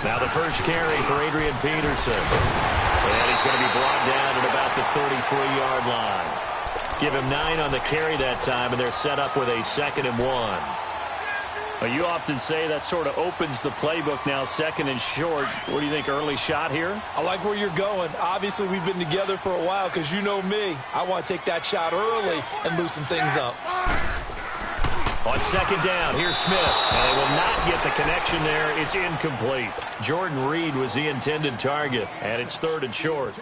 Now the first carry for Adrian Peterson. And he's going to be brought down at about the 33-yard line. Give him 9 on the carry that time, and they're set up with a 2nd and 1. Well, you often say that sort of opens the playbook now, 2nd and short. What do you think, early shot here? I like where you're going. Obviously, we've been together for a while because you know me. I want to take that shot early and loosen things up. On 2nd down, here's Smith. And they will not get the connection there. It's incomplete. Jordan Reed was the intended target, and it's 3rd and short.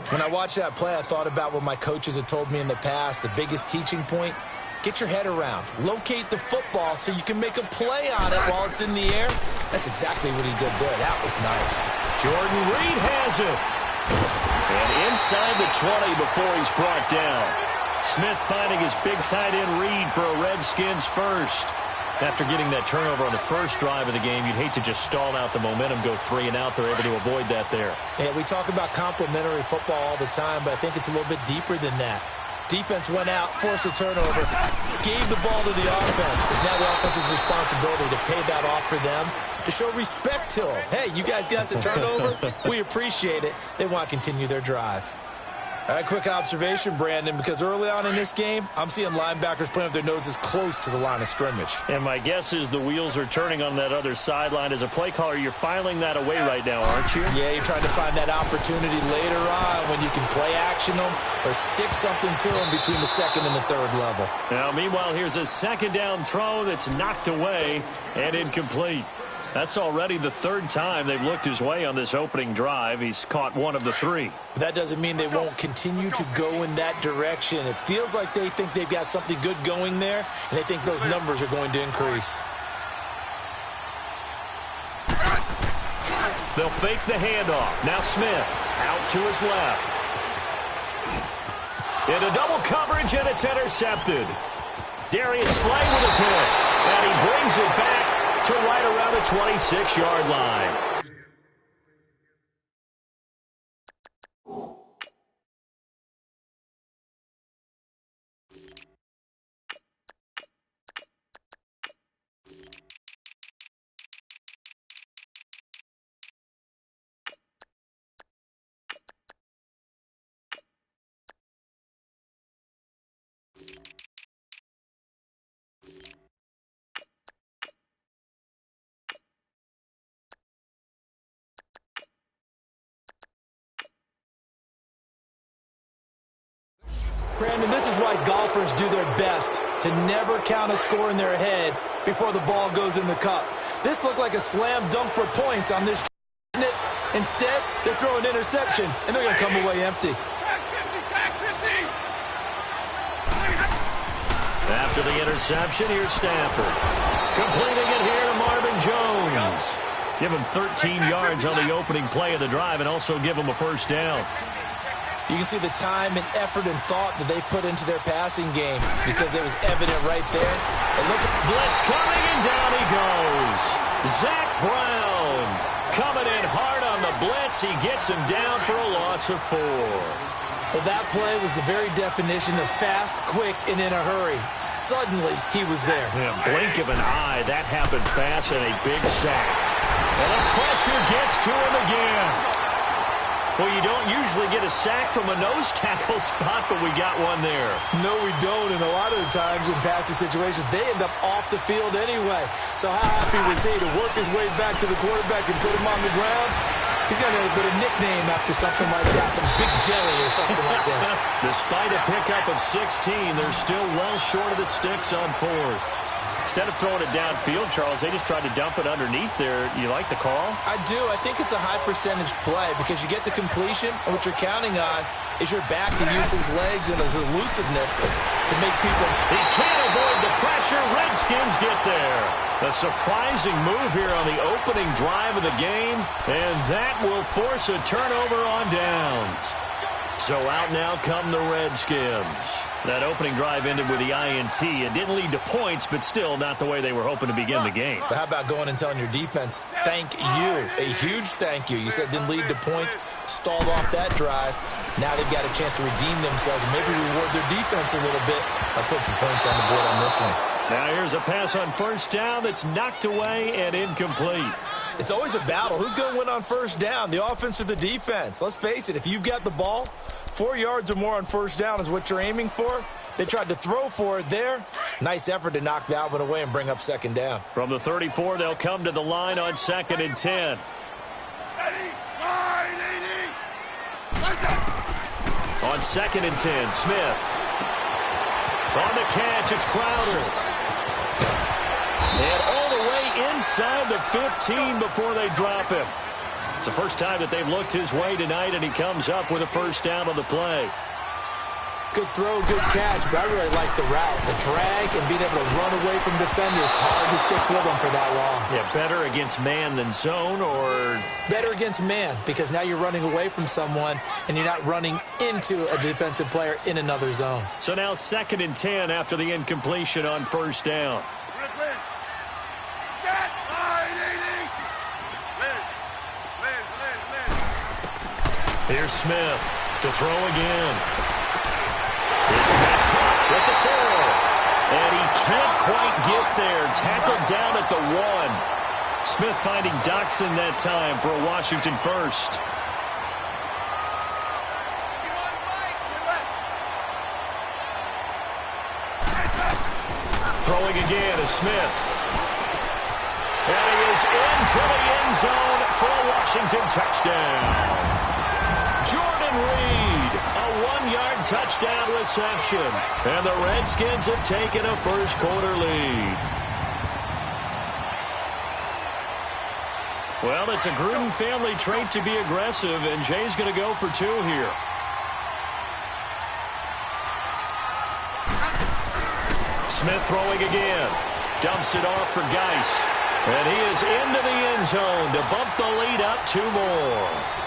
When I watched that play, I thought about what my coaches had told me in the past. The biggest teaching point, get your head around. Locate the football so you can make a play on it while it's in the air. That's exactly what he did there. That was nice. Jordan Reed has it. And inside the 20 before he's brought down. Smith finding his big tight end Reed for a Redskins first. After getting that turnover on the first drive of the game, you'd hate to just stall out the momentum, go 3 and out. They're able to avoid that there. Yeah, we talk about complementary football all the time, but I think it's a little bit deeper than that. Defense went out, forced a turnover, gave the ball to the offense. It's now the offense's responsibility to pay that off for them, to show respect to them. Hey, you guys got a turnover? We appreciate it. They want to continue their drive. All right, quick observation, Brandon, because early on in this game, I'm seeing linebackers playing with their noses close to the line of scrimmage. And my guess is the wheels are turning on that other sideline. As a play caller, you're filing that away right now, aren't you? Yeah, you're trying to find that opportunity later on when you can play action them or stick something to them between the 2nd and the 3rd level. Now, meanwhile, here's a 2nd down throw that's knocked away and incomplete. That's already the 3rd time they've looked his way on this opening drive. He's caught 1 of the 3. But that doesn't mean they won't continue to go in that direction. It feels like they think they've got something good going there, and they think those numbers are going to increase. They'll fake the handoff. Now Smith out to his left. Into double coverage, and it's intercepted. Darius Slay with a pick, and he brings it back to right around the 26-yard line. Brandon, this is why golfers do their best to never count a score in their head before the ball goes in the cup. This looked like a slam dunk for points on this. Instead, they throw an interception, and they're going to come away empty. After the interception, here's Stafford. Completing it here to Marvin Jones. Give him 13 yards on the opening play of the drive and also give him a 1st down. You can see the time and effort and thought that they put into their passing game because it was evident right there. It looks like blitz coming, and down he goes. Zach Brown coming in hard on the blitz. He gets him down for a loss of 4. Well, that play was the very definition of fast, quick, and in a hurry. Suddenly, he was there. Yeah, blink of an eye. That happened fast, and a big sack. And the pressure gets to him again. Well, you don't usually get a sack from a nose tackle spot, but we got one there. No, we don't, and a lot of the times in passing situations, they end up off the field anyway. So how happy was he to work his way back to the quarterback and put him on the ground? He's got a bit of nickname after something like that, some big jelly or something like that. Despite a pickup of 16, they're still well short of the sticks on 4th. Instead of throwing it downfield, Charles, they just tried to dump it underneath there. You like the call? I do. I think it's a high-percentage play because you get the completion, and what you're counting on is your back to use his legs and his elusiveness to make people... He can't avoid the pressure. Redskins get there. A surprising move here on the opening drive of the game, and that will force a turnover on downs. So out now come the Redskins. That opening drive ended with the INT. It didn't lead to points, but still not the way they were hoping to begin the game. But how about going and telling your defense, thank you, a huge thank you. You said it didn't lead to points, stalled off that drive. Now they've got a chance to redeem themselves and maybe reward their defense a little bit by putting some points on the board on this one. Now here's a pass on first down that's knocked away and incomplete. It's always a battle. Who's going to win on first down, the offense or the defense? Let's face it, if you've got the ball, 4 yards or more on first down is what you're aiming for. They tried to throw for it there. Nice effort to knock that one away and bring up second down. From the 34, they'll come to the line on 2nd and 10. On 2nd and 10, Smith. On the catch, it's Crowder. And all the way inside the 15 before they drop him. It's the first time that they've looked his way tonight, and he comes up with a first down on the play. Good throw, good catch, but I really like the route. The drag and being able to run away from defenders. Hard to stick with them for that long. Yeah, better against man than zone, or? Better against man, because now you're running away from someone, and you're not running into a defensive player in another zone. So now 2nd and 10 after the incompletion on first down. Here's Smith to throw again. His pass caught with the 4. And he can't quite get there. Tackled down at the 1. Smith finding Doxson that time for a Washington first. Throwing again is Smith. And he is into the end zone for a Washington touchdown. Jordan Reed, a 1-yard touchdown reception. And the Redskins have taken a first-quarter lead. Well, it's a Gruden family trait to be aggressive, and Jay's going to go for 2 here. Smith throwing again. Dumps it off for Geis. And he is into the end zone to bump the lead up 2 more.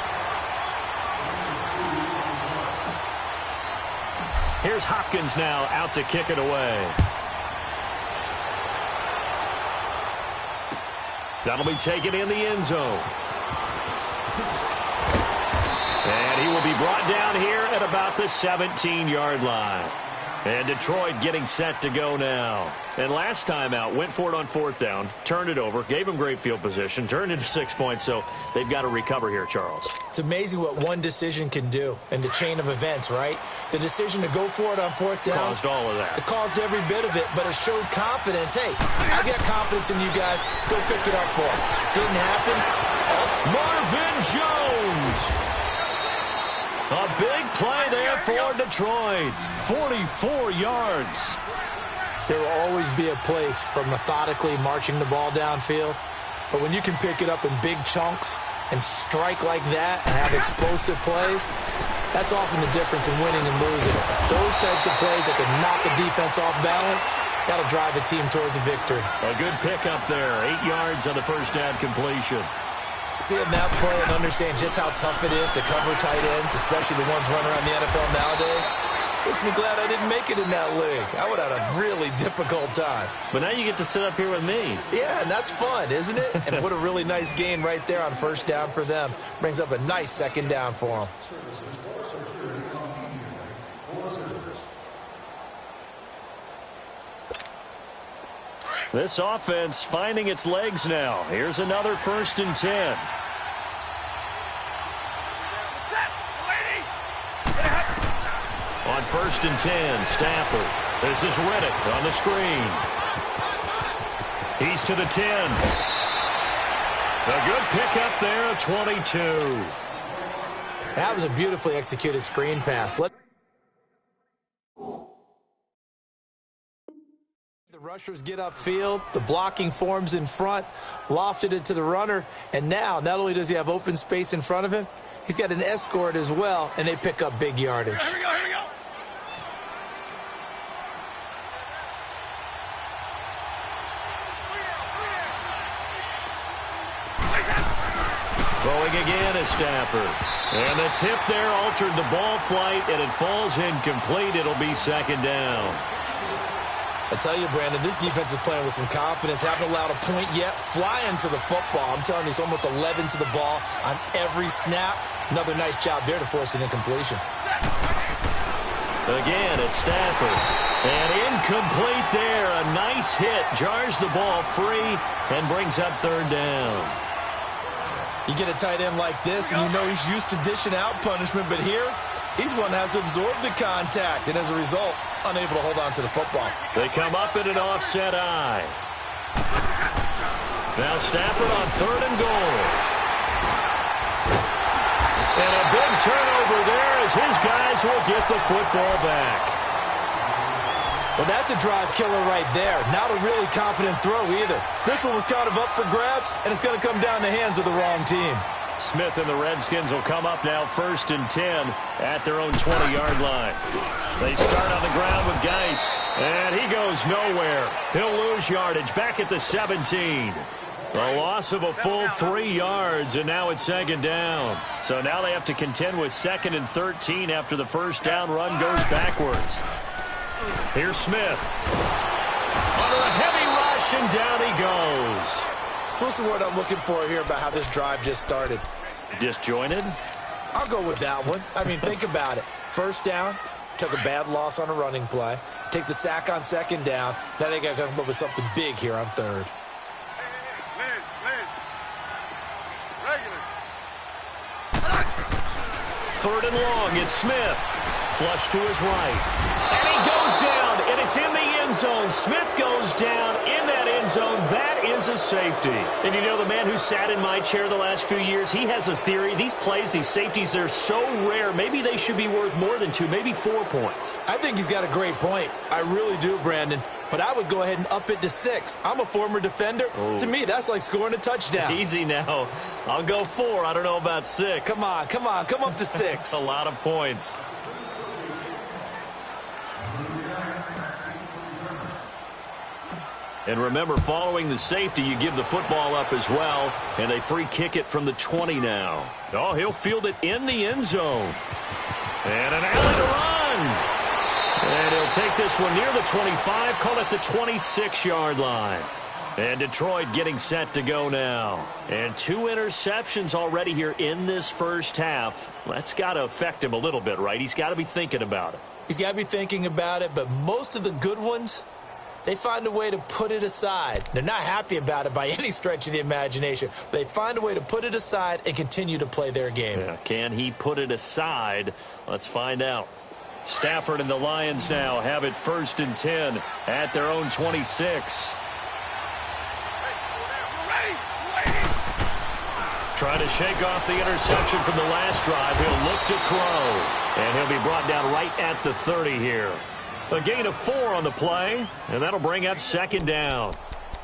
Here's Hopkins now out to kick it away. That'll be taken in the end zone. And he will be brought down here at about the 17-yard line. And Detroit getting set to go now. And last time out, went for it on 4th down, turned it over, gave him great field position, turned into 6 points, so they've got to recover here, Charles. It's amazing what one decision can do in the chain of events, right? The decision to go for it on 4th down. Caused all of that. It caused every bit of it, but it showed confidence. Hey, I got confidence in you guys. Go pick it up for them. Didn't happen. Marvin Jones. A big play there for Detroit. 44 yards. There will always be a place for methodically marching the ball downfield. But when you can pick it up in big chunks and strike like that and have explosive plays, that's often the difference in winning and losing. Those types of plays that can knock a defense off balance, that'll drive a team towards a victory. A good pickup there. 8 yards on the first down completion. Seeing that play and understand just how tough it is to cover tight ends, especially the ones running around the NFL nowadays, makes me glad I didn't make it in that league. I would have had a really difficult time. But now you get to sit up here with me. Yeah, and that's fun, isn't it? And what a really nice gain right there on first down for them. Brings up a nice second down for them. This offense finding its legs now. Here's another 1st and 10. On 1st and 10, Stafford. This is Riddick on the screen. He's to the 10. A good pickup there, 22. That was a beautifully executed screen pass. Rushers get upfield, the blocking forms in front, lofted it to the runner, and now not only does he have open space in front of him, he's got an escort as well, and they pick up big yardage. Here we go, here we go. Throwing again is Stafford. And the tip there altered the ball flight, and it falls incomplete. It'll be 2nd down. I tell you, Brandon, this defense is playing with some confidence. Haven't allowed a point yet. Flying to the football. I'm telling you, it's almost 11 to the ball on every snap. Another nice job there to force an incompletion. Again, it's Stafford. And incomplete there. A nice hit. Jars the ball free and brings up third down. You get a tight end like this, and you know he's used to dishing out punishment, but here, he's one that has to absorb the contact, and as a result, unable to hold on to the football. They come up in an offset eye. Now Stafford on third and goal. And a big turnover there as his guys will get the football back. Well, that's a drive killer right there. Not a really confident throw either. This one was kind of up for grabs, and it's going to come down the hands of the wrong team. Smith and the Redskins will come up now 1st and 10 at their own 20-yard line. They start on the ground with Geis, and he goes nowhere. He'll lose yardage back at the 17. A loss of a full 3 yards, and now it's 2nd down. So now they have to contend with 2nd and 13 after the first down run goes backwards. Here's Smith. Under a heavy rush, and down he goes. So what's the word I'm looking for here about how this drive just started? Disjointed? I'll go with that one. I mean, think about it. First down, took a bad loss on a running play. Take the sack on 2nd down. Now they got to come up with something big here on 3rd. Third and long, it's Smith. Flush to his right. And he goes down, and it's in the end zone. Smith goes down in that end zone. That is a safety. And you know, the man who sat in my chair the last few years, he has a theory. These plays, these safeties, they're so rare. Maybe they should be worth more than 2, maybe 4 points. I think he's got a great point. I really do, Brandon. But I would go ahead and up it to 6. I'm a former defender. Ooh. To me, that's like scoring a touchdown. Easy now. I'll go 4. I don't know about 6. Come on. Come up to 6. A lot of points. And remember, following the safety, you give the football up as well, and they free kick it from the 20 now. Oh, he'll field it in the end zone. And an alley to run. And he'll take this one near the 25, call it the 26-yard line. And Detroit getting set to go now. And 2 interceptions already here in this first half. That's got to affect him a little bit, right? He's got to be thinking about it. He's got to be thinking about it, but most of the good ones, they find a way to put it aside. They're not happy about it by any stretch of the imagination. They find a way to put it aside and continue to play their game. Yeah, can he put it aside? Let's find out. Stafford and the Lions now have it 1st and 10 at their own 26. Trying to shake off the interception from the last drive. He'll look to throw. And he'll be brought down right at the 30 here. A gain of 4 on the play, and that'll bring up 2nd down.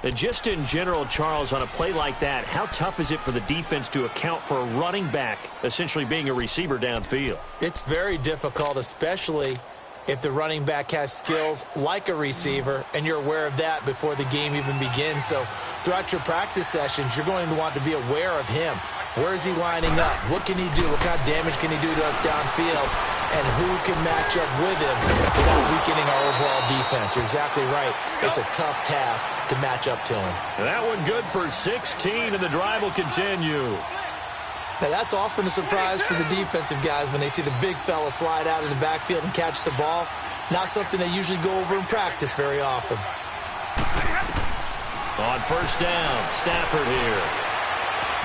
And just in general, Charles, on a play like that, how tough is it for the defense to account for a running back essentially being a receiver downfield? It's very difficult, especially if the running back has skills like a receiver, and you're aware of that before the game even begins. So throughout your practice sessions, you're going to want to be aware of him. Where is he lining up? What can he do? What kind of damage can he do to us downfield? And who can match up with him without weakening our overall defense? You're exactly right. It's a tough task to match up to him. And that one good for 16, and the drive will continue. Now, that's often a surprise for the defensive guys when they see the big fella slide out of the backfield and catch the ball. Not something they usually go over in practice very often. On 1st down, Stafford here.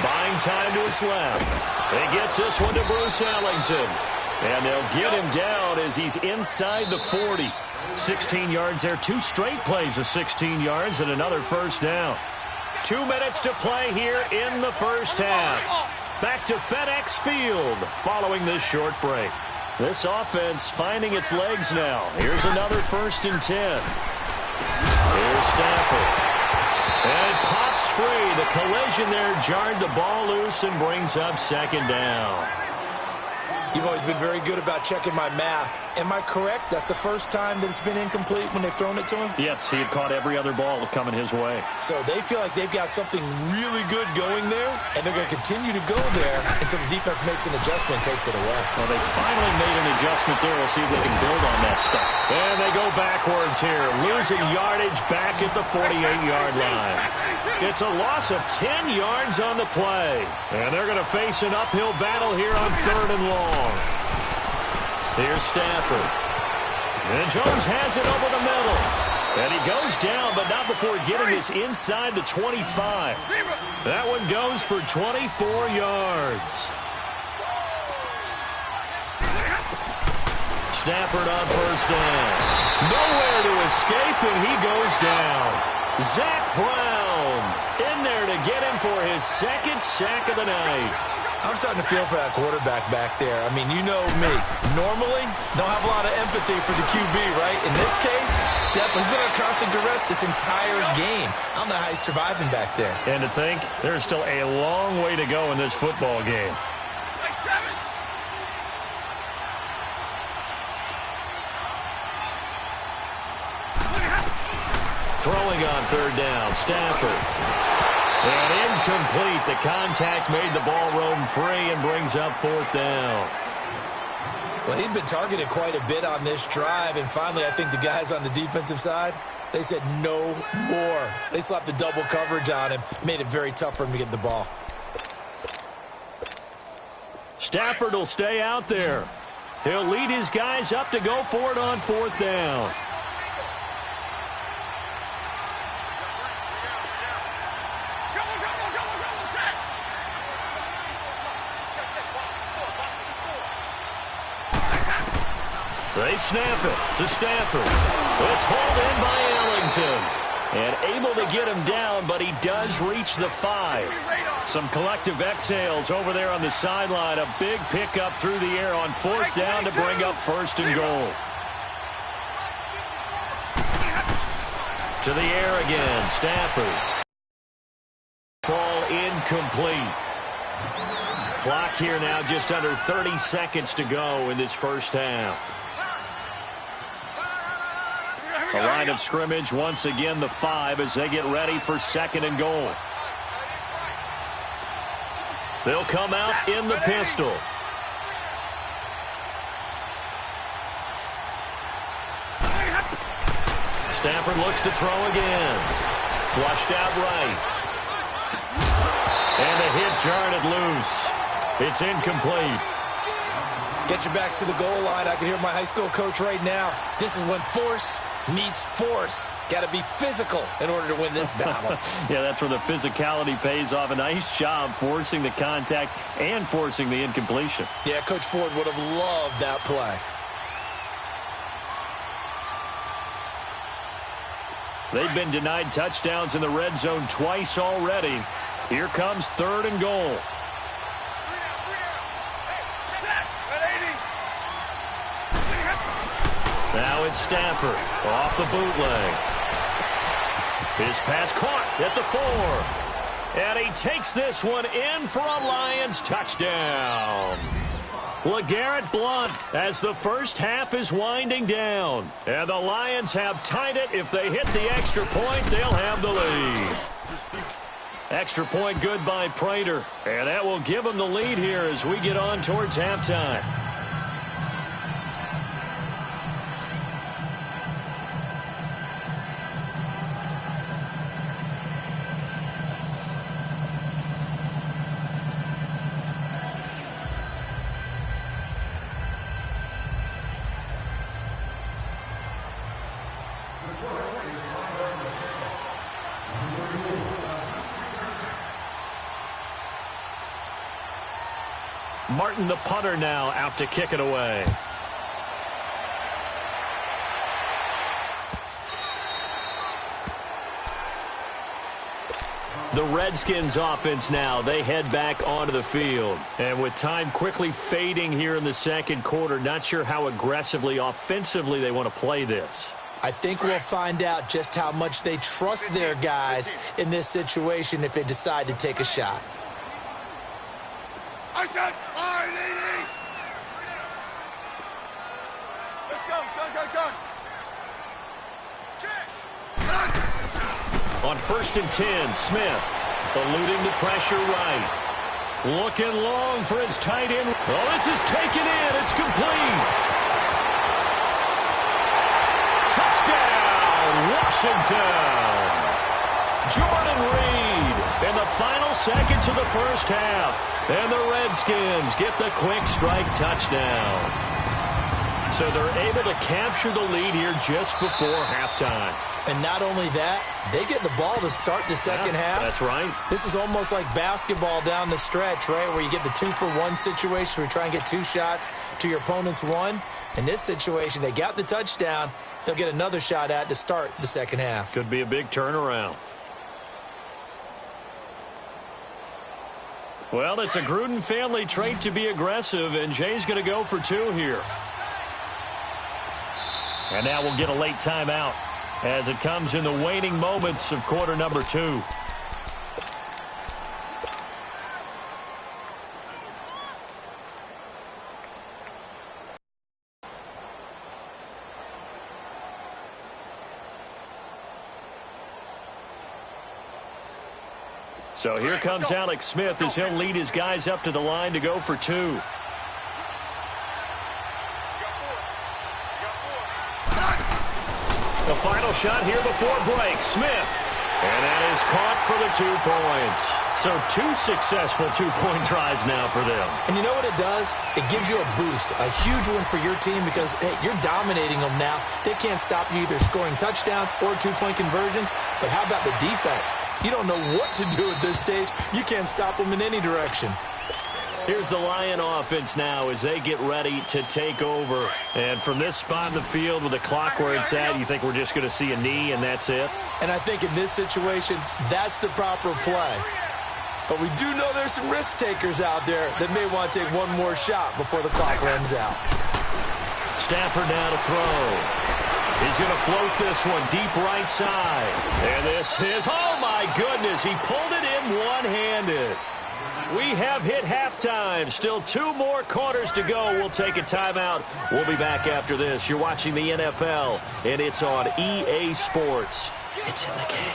Buying time to his left. He gets this one to Bruce Ellington. And they'll get him down as he's inside the 40. 16 yards there. 2 straight plays of 16 yards and another 1st down. 2 minutes to play here in the first half. Back to FedEx Field following this short break. This offense finding its legs now. Here's another 1st and 10. Here's Stafford. And it pops free. The collision there jarred the ball loose and brings up 2nd down. You've always been very good about checking my math. Am I correct? That's the first time that it's been incomplete when they've thrown it to him? Yes, he had caught every other ball coming his way. So they feel like they've got something really good going there, and they're going to continue to go there until the defense makes an adjustment and takes it away. Well, they finally made an adjustment there. We'll see if they can build on that stuff. And they go backwards here, losing yardage back at the 48-yard line. It's a loss of 10 yards on the play. And they're going to face an uphill battle here on 3rd and long. Here's Stafford. And Jones has it over the middle. And he goes down, but not before getting this inside the 25. That one goes for 24 yards. Stafford on first down. Nowhere to escape, and he goes down. Zach Brown in there to get him for his second sack of the night. I'm starting to feel for that quarterback back there. I mean, you know me. Normally, don't have a lot of empathy for the QB, right? In this case, definitely been under constant duress this entire game. I don't know how he's surviving back there. And to think, there's still a long way to go in this football game. Throwing on third down, Stafford. And incomplete. The contact made the ball roam free and brings up fourth down. Well, he'd been targeted quite a bit on this drive, and finally I think the guys on the defensive side, they said no more. They slapped the double coverage on him, made it very tough for him to get the ball. Stafford will stay out there. He'll lead his guys up to go for it on fourth down. They snap it to Stafford. It's hauled in by Ellington. And able to get him down, but he does reach the 5. Some collective exhales over there on the sideline. A big pickup through the air on fourth down to bring up first and goal. To the air again, Stafford. Ball incomplete. Clock here now just under 30 seconds to go in this first half. A line of scrimmage, once again the 5 as they get ready for second and goal. They'll come out in the pistol. Stafford looks to throw again. Flushed out right. And the hit jarred loose. It's incomplete. Get your backs to the goal line. I can hear my high school coach right now. This is when force meets force. Got to be physical in order to win this battle. Yeah, that's where the physicality pays off. A nice job forcing the contact and forcing the incompletion. Yeah, Coach Ford would have loved that play. They've been denied touchdowns in the red zone twice already. Here comes third and goal. Now it's Stafford off the bootleg. His pass caught at the 4. And he takes this one in for a Lions touchdown. LeGarrette Blount as the first half is winding down. And the Lions have tied it. If they hit the extra point, they'll have the lead. Extra point good by Prater. And that will give them the lead here as we get on towards halftime. Martin, the punter, now out to kick it away. The Redskins offense now, they head back onto the field. And with time quickly fading here in the second quarter, not sure how aggressively, offensively they want to play this. I think we'll find out just how much they trust their guys in this situation if they decide to take a shot. I said, let's go, go. On first and 10, Smith eluding the pressure right. Looking long for his tight end. Oh, this is taken in. It's complete. Touchdown, Washington. Jordan Reed in the final seconds of the first half. And the Redskins get the quick strike touchdown. So they're able to capture the lead here just before halftime. And not only that, they get the ball to start the second half. That's right. This is almost like basketball down the stretch, right, where you get the 2-for-1 situation where you try and get 2 shots to your opponent's 1. In this situation, they got the touchdown. They'll get another shot at to start the second half. Could be a big turnaround. Well, it's a Gruden family trait to be aggressive, and Jay's going to go for 2 here. And now we'll get a late timeout as it comes in the waning moments of quarter number 2. So here comes Alex Smith as he'll lead his guys up to the line to go for 2. The final shot here before break. Smith. And that is caught for the 2 points. So 2 successful 2-point tries now for them. And you know what it does? It gives you a boost, a huge one for your team because, hey, you're dominating them now. They can't stop you either scoring touchdowns or 2-point conversions. But how about the defense? You don't know what to do at this stage. You can't stop them in any direction. Here's the Lion offense now as they get ready to take over. And from this spot in the field with the clock where it's at, you think we're just going to see a knee and that's it? And I think in this situation, that's the proper play. But we do know there's some risk takers out there that may want to take one more shot before the clock runs out. Stafford now to throw. He's going to float this one deep right side. And this is, oh my goodness, he pulled it in one-handed. We have hit halftime. Still 2 more quarters to go. We'll take a timeout. We'll be back after this. You're watching the NFL, and it's on EA Sports. It's in the game.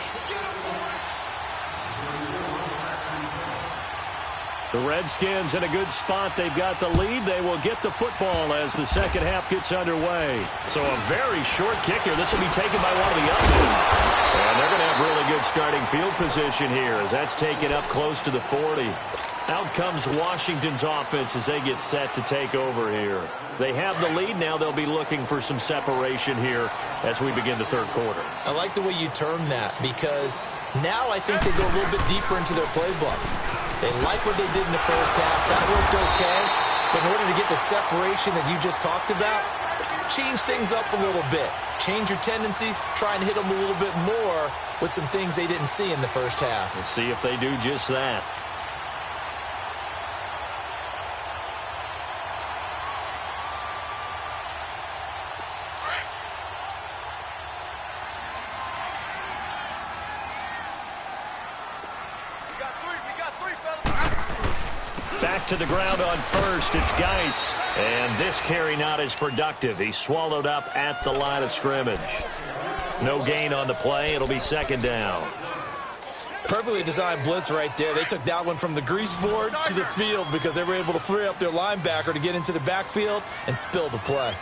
The Redskins in a good spot. They've got the lead. They will get the football as the second half gets underway. So a very short kick here. This will be taken by one of the upmen. And they're going to have really good starting field position here as that's taken up close to the 40. Out comes Washington's offense as they get set to take over here. They have the lead now. They'll be looking for some separation here as we begin the third quarter. I like the way you term that because now I think they go a little bit deeper into their playbook. They like what they did in the first half. That worked okay. But in order to get the separation that you just talked about, change things up a little bit. Change your tendencies. Try and hit them a little bit more with some things they didn't see in the first half. We'll see if they do just that. Back to the ground on first. It's Geis. And this carry not as productive. He's swallowed up at the line of scrimmage. No gain on the play. It'll be second down. Perfectly designed blitz right there. They took that one from the grease board to the field because they were able to free up their linebacker to get into the backfield and spill the play.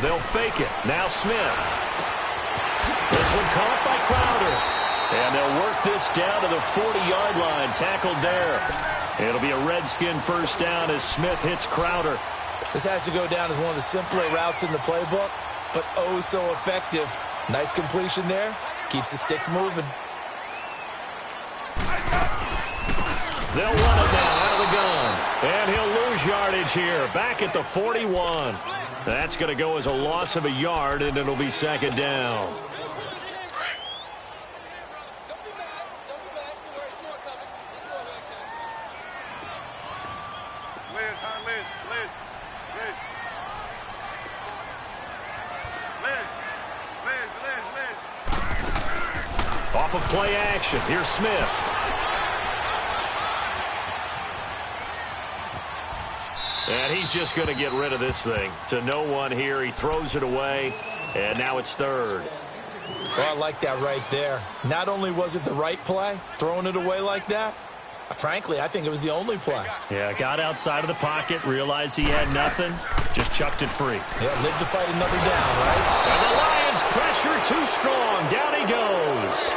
They'll fake it. Now Smith. This one caught by Crowder. And they'll work this down to the 40-yard line. Tackled there. It'll be a Redskin first down as Smith hits Crowder. This has to go down as one of the simpler routes in the playbook, but oh so effective. Nice completion there. Keeps the sticks moving. They'll run it now out of the gun. And he'll lose yardage here. Back at the 41. That's going to go as a loss of a yard, and it'll be second down. Off of play action. Here's Smith. And he's just going to get rid of this thing. To no one here. He throws it away. And now it's third. Well, I like that right there. Not only was it the right play, throwing it away like that, frankly, I think it was the only play. Yeah, got outside of the pocket, realized he had nothing, just chucked it free. Yeah, live to fight another down, right? And the Lions pressure too strong. Down he goes.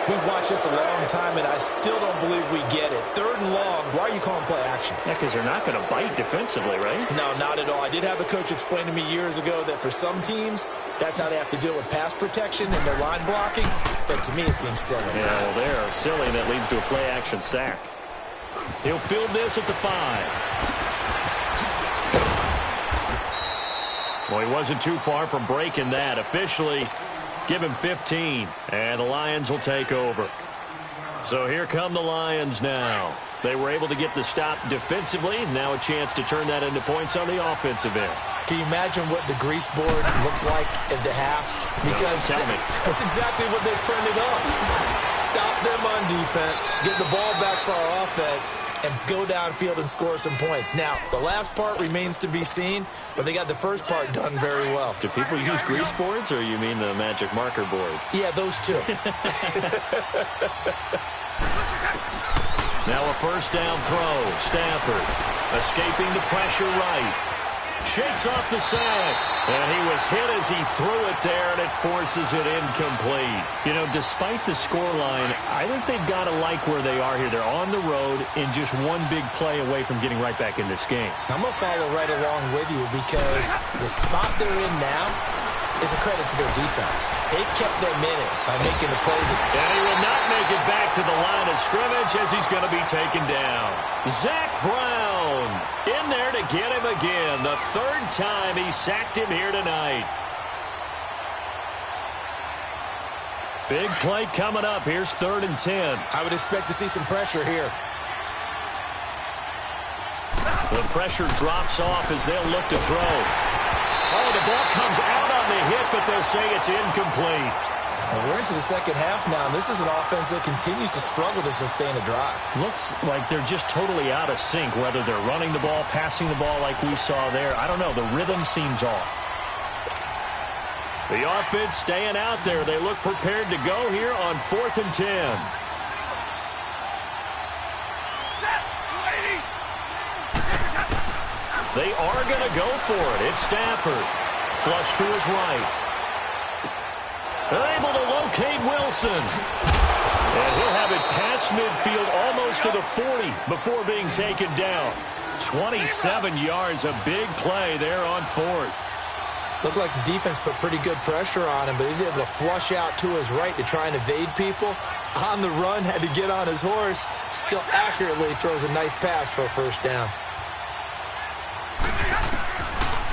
We've watched this a long time, and I still don't believe we get it. 3rd and long, why are you calling play action? Yeah, because they're not going to bite defensively, right? No, not at all. I did have a coach explain to me years ago that for some teams, that's how they have to deal with pass protection and their line blocking. But to me, it seems silly. Yeah, well, they're silly, and that leads to a play action sack. He'll field this at the 5. Well, he wasn't too far from breaking that. Officially, give him 15, and the Lions will take over. So here come the Lions now. They were able to get the stop defensively. Now a chance to turn that into points on the offensive end. Can you imagine what the grease board looks like at the half? Because tell me. That's exactly what they printed up. Stop them on defense, get the ball back for our offense, and go downfield and score some points. Now, the last part remains to be seen, but they got the first part done very well. Do people use grease boards, or you mean the magic marker boards? Yeah, those two. Now a first down throw. Stafford escaping the pressure right. Shakes off the sack. And he was hit as he threw it there, and it forces it incomplete. You know, despite the scoreline, I think they've got to like where they are here. They're on the road and just one big play away from getting right back in this game. I'm going to follow right along with you because the spot they're in now is a credit to their defense. They've kept them in it by making the plays. And he will not make it back to the line of scrimmage as he's going to be taken down. Zach Brown in there to get him again. The 3rd time he sacked him here tonight. Big play coming up. Here's 3rd and 10. I would expect to see some pressure here. The pressure drops off as they'll look to throw. Oh, the ball comes out on the hit, but they'll say it's incomplete. And we're into the second half now, and this is an offense that continues to struggle to sustain a drive. Looks like they're just totally out of sync, whether they're running the ball, passing the ball like we saw there. I don't know. The rhythm seems off. The offense staying out there. They look prepared to go here on 4th and 10. They are going to go for it. It's Stafford. Flush to his right. They're able to locate Wilson. And he'll have it past midfield almost to the 40 before being taken down. 27 yards, a big play there on 4th. Looked like the defense put pretty good pressure on him, but he's able to flush out to his right to try and evade people. On the run, had to get on his horse. Still accurately throws a nice pass for a first down.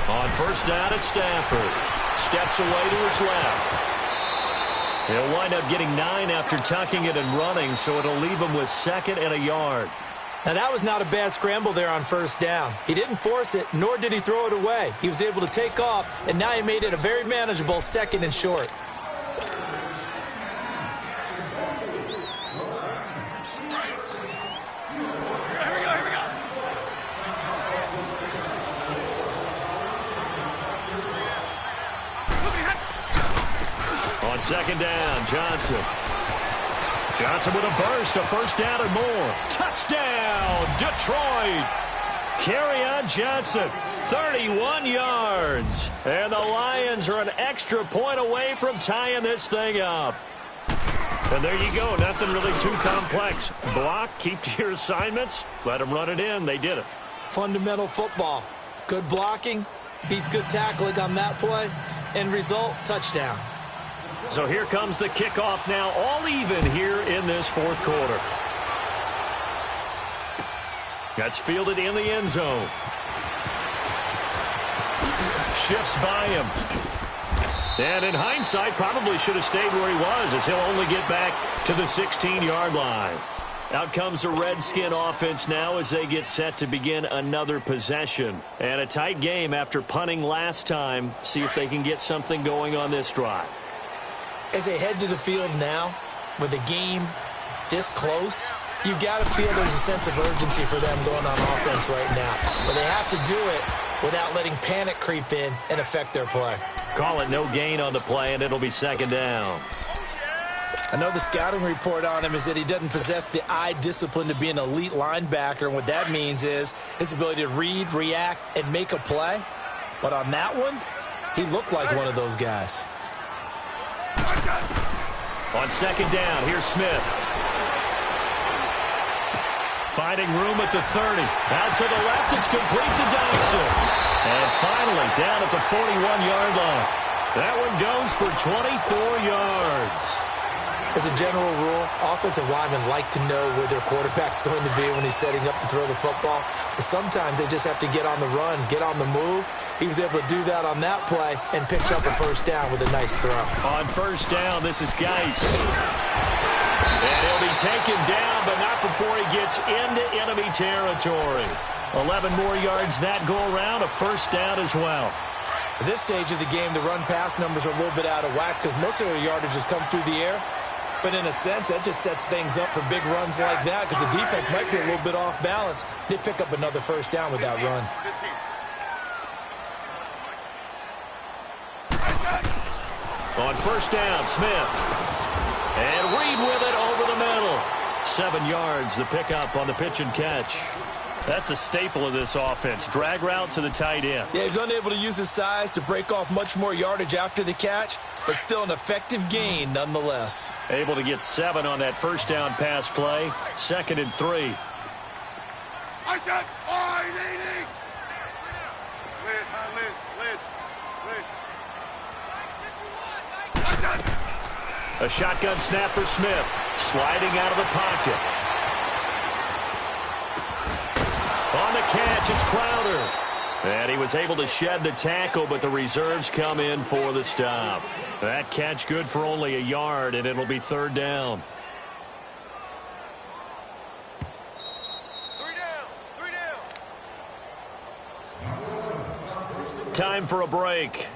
On first down, it's Stafford. Steps away to his left. He'll wind up getting 9 after tucking it and running, so it'll leave him with 2nd and a yard. Now, that was not a bad scramble there on first down. He didn't force it, nor did he throw it away. He was able to take off, and now he made it a very manageable 2nd and short. On 2nd down, Johnson. Johnson with a burst, a first down and more. Touchdown, Detroit. Kerryon Johnson, 31 yards. And the Lions are an extra point away from tying this thing up. And there you go, nothing really too complex. Block, keep to your assignments, let them run it in. They did it. Fundamental football. Good blocking, beats good tackling on that play. End result, touchdown. So here comes the kickoff now, all even here in this 4th quarter. That's fielded in the end zone. Shifts by him. And in hindsight, probably should have stayed where he was, as he'll only get back to the 16-yard line. Out comes the Redskin offense now as they get set to begin another possession. And a tight game after punting last time. See if they can get something going on this drive. As they head to the field now, with the game this close, you've got to feel there's a sense of urgency for them going on offense right now. But they have to do it without letting panic creep in and affect their play. Call it no gain on the play, and it'll be 2nd down. I know the scouting report on him is that he doesn't possess the eye discipline to be an elite linebacker, and what that means is his ability to read, react, and make a play. But on that one, he looked like one of those guys. On second down, here's Smith. Finding room at the 30. Out to the left, it's complete to Dodson. And finally, down at the 41-yard line. That one goes for 24 yards. As a general rule, offensive linemen like to know where their quarterback's going to be when he's setting up to throw the football. But sometimes they just have to get on the run, get on the move. He was able to do that on that play and picks up a first down with a nice throw. On first down, this is Geis. And he'll be taken down, but not before he gets into enemy territory. 11 more yards that go around, a first down as well. At this stage of the game, the run-pass numbers are a little bit out of whack because most of their yardage has come through the air. But in a sense, that just sets things up for big runs like that because the defense might be a little bit off balance. They pick up another first down with that run. On first down, Smith. And Reed with it over the middle. 7 yards, the pickup on the pitch and catch. That's a staple of this offense. Drag route to the tight end. Yeah, he's unable to use his size to break off much more yardage after the catch, but still an effective gain nonetheless. Able to get 7 on that first down pass play. 2nd and 3. I said, Liz. A shotgun snap for Smith. Sliding out of the pocket. On the catch, it's Crowder. And he was able to shed the tackle, but the reserves come in for the stop. That catch good for only a yard, and it'll be 3rd down. 3 down. Time for a break.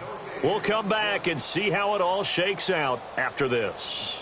We'll come back and see how it all shakes out after this.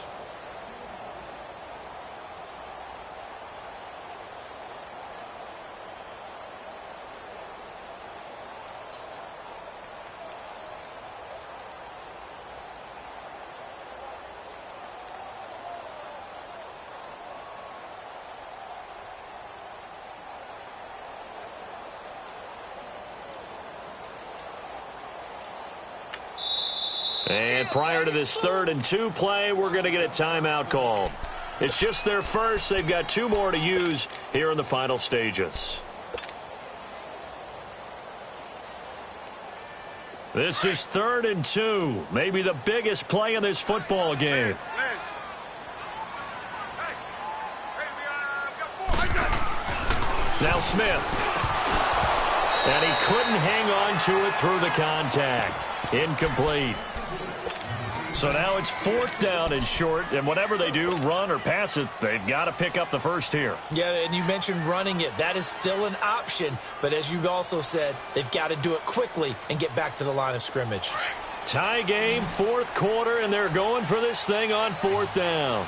And prior to this 3rd and 2 play, we're going to get a timeout called. It's just their first. They've got 2 more to use here in the final stages. This is 3rd and 2. Maybe the biggest play in this football game. Now Smith. And he couldn't hang on to it through the contact. Incomplete. So now it's 4th down and short, and whatever they do, run or pass it, they've got to pick up the first here. Yeah, and you mentioned running it. That is still an option, but as you also said, they've got to do it quickly and get back to the line of scrimmage. Tie game, 4th quarter, and they're going for this thing on 4th down.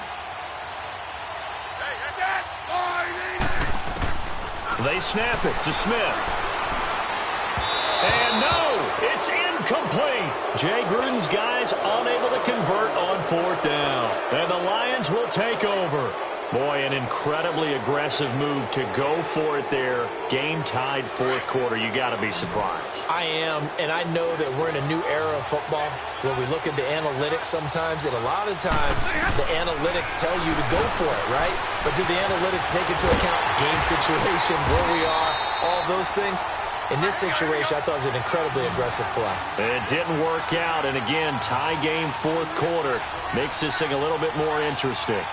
They snap it to Smith. And no, it's incomplete. Jay Gruden's guys unable to convert on 4th down. And the Lions will take over. Boy, an incredibly aggressive move to go for it there. Game tied 4th quarter. You got to be surprised. I am, and I know that we're in a new era of football where we look at the analytics sometimes, and a lot of times the analytics tell you to go for it, right? But do the analytics take into account game situation, where we are, all those things? In this situation, I thought it was an incredibly aggressive play. It didn't work out, and again, tie game 4th quarter makes this thing a little bit more interesting.